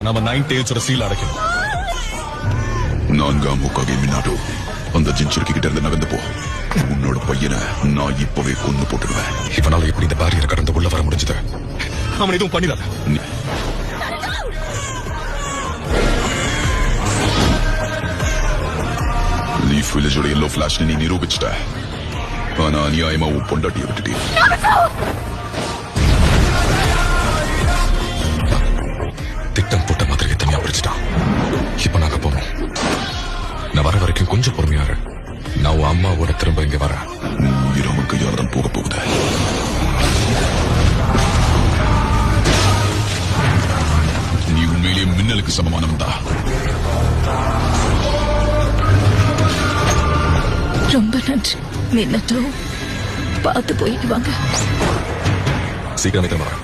நம்ம 9 டேல்ஸோட சீல் அடைக்கணும். 4ஆம் முக்காகை மின்னாட்டோ அந்த ஜின்சுருக்கி கிட்ட இருந்து நகர்ந்து போ. உன்னோட பையனை நான் இப்பவே கொன்னு போட்டுடுவேன். இவனால எப்படி இந்த பேரியரை கடந்து உள்ள வர முடிஞ்சது? அவன் எதுவும் பண்ணிடாத. லீஃப் வில்லேஜோட எல்லோ பிளாஷ் நீ நிரூபிச்சிட்ட. ஆனா அநியாயமா உன் பொண்டாட்டியை விட்டுட்டே. திட்டம் போட்ட மாதிரி தனியா பிடிச்சிட்டான். இப்ப நாங்க போறோம். நான் வர வரைக்கும் கொஞ்சம் பொறுமையாரு. நான் உன் அம்மாவோட திரும்ப இங்க வரேன். உயிராம கையால தான் போக போகுது. நீ உண்மையிலேயே மின்னலுக்கு சமமானவன் தான். ரொம்ப நன்றி மின்னட்டோ. பார்த்து போயிட்டு வாங்க. சீக்கிரமே தான் வரேன்.